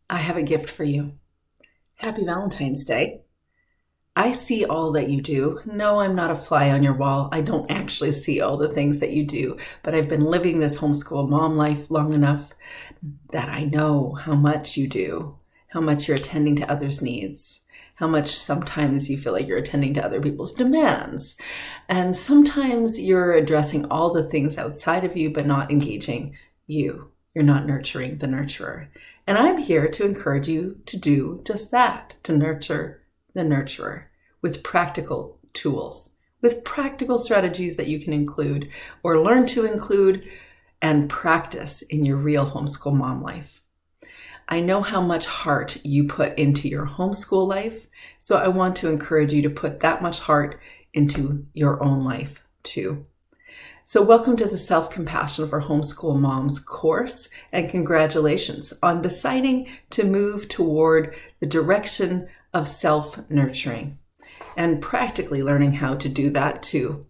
I have a gift for you. Happy Valentine's Day. I see all that you do. No, I'm not a fly on your wall. I don't actually see all the things that you do, but I've been living this homeschool mom life long enough that I know how much you do, how much you're attending to others' needs, how much sometimes you feel like you're attending to other people's demands. And sometimes you're addressing all the things outside of you, but not engaging you. You're not nurturing the nurturer. And I'm here to encourage you to do just that, to nurture the nurturer with practical tools, with practical strategies that you can include or learn to include and practice in your real homeschool mom life. I know how much heart you put into your homeschool life, so I want to encourage you to put that much heart into your own life too. So welcome to the Self-Compassion for Homeschool Moms course, and congratulations on deciding to move toward the direction of self-nurturing and practically learning how to do that too.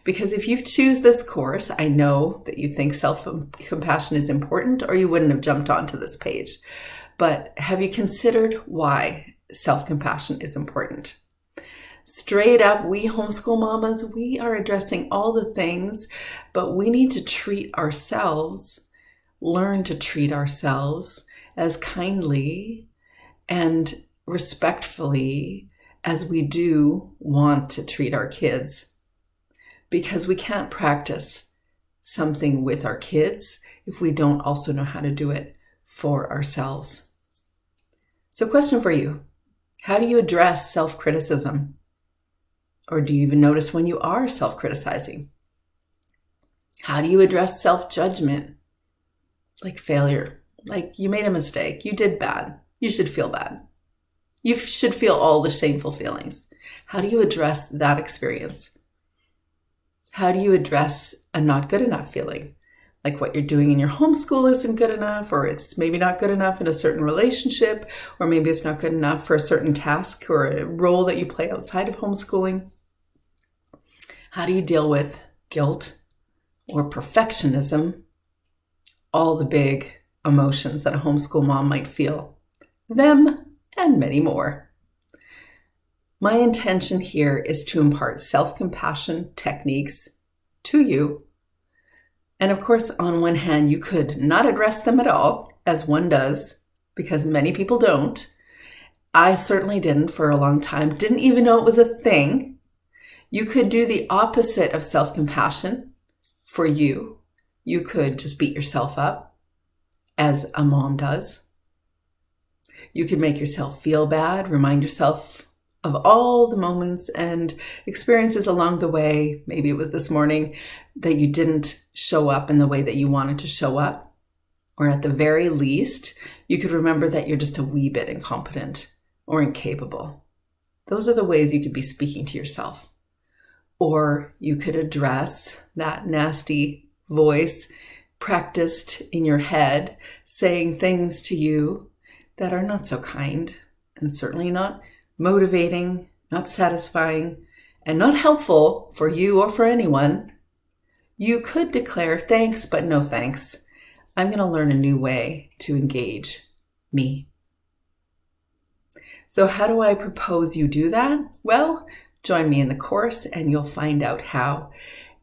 Because if you choose this course, I know that you think self-compassion is important or you wouldn't have jumped onto this page. But have you considered why self-compassion is important? Straight up, we homeschool mamas, we are addressing all the things, but we need to treat ourselves, learn to treat ourselves as kindly and respectfully as we do want to treat our kids. Because we can't practice something with our kids if we don't also know how to do it for ourselves. So question for you, how do you address self-criticism? Or do you even notice when you are self-criticizing? How do you address self-judgment? Like failure, like you made a mistake, you did bad, you should feel bad. You should feel all the shameful feelings. How do you address that experience? How do you address a not good enough feeling? Like what you're doing in your homeschool isn't good enough, or it's maybe not good enough in a certain relationship, or maybe it's not good enough for a certain task or a role that you play outside of homeschooling. How do you deal with guilt or perfectionism? All the big emotions that a homeschool mom might feel. Them and many more. My intention here is to impart self-compassion techniques to you. And of course, on one hand, you could not address them at all, as one does, because many people don't. I certainly didn't for a long time, didn't even know it was a thing. You could do the opposite of self-compassion for you. You could just beat yourself up, as a mom does. You could make yourself feel bad, remind yourself of all the moments and experiences along the way. Maybe it was this morning that you didn't show up in the way that you wanted to show up. Or at the very least, you could remember that you're just a wee bit incompetent or incapable. Those are the ways you could be speaking to yourself. Or you could address that nasty voice practiced in your head, saying things to you that are not so kind and certainly not motivating, not satisfying, and not helpful for you or for anyone. You could declare thanks, but no thanks. I'm going to learn a new way to engage me. So how do I propose you do that? Well, join me in the course and you'll find out how.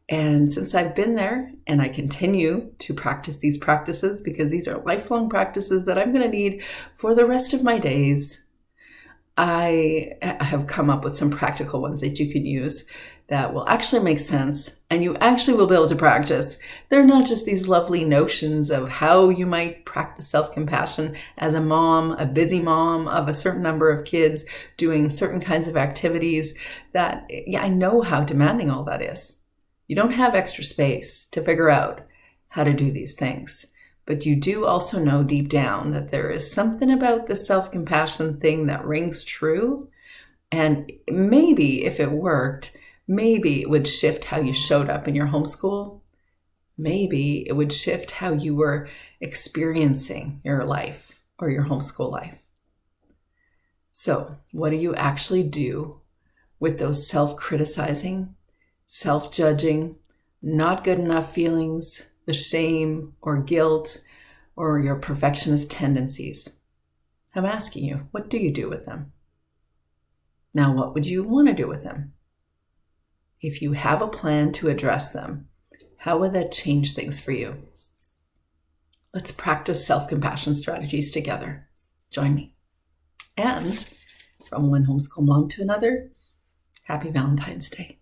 And since I've been there and I continue to practice these practices because these are lifelong practices that I'm going to need for the rest of my days, I have come up with some practical ones that you could use that will actually make sense and you actually will be able to practice. They're not just these lovely notions of how you might practice self-compassion as a mom, a busy mom of a certain number of kids doing certain kinds of activities that, yeah, I know how demanding all that is. You don't have extra space to figure out how to do these things. But you do also know deep down that there is something about the self-compassion thing that rings true. And maybe if it worked, maybe it would shift how you showed up in your homeschool. Maybe it would shift how you were experiencing your life or your homeschool life. So what do you actually do with those self-criticizing, self-judging, not good enough feelings, the shame or guilt or your perfectionist tendencies? I'm asking you, what do you do with them? Now, what would you want to do with them? If you have a plan to address them, how would that change things for you? Let's practice self-compassion strategies together. Join me. And from one homeschool mom to another, happy Valentine's Day.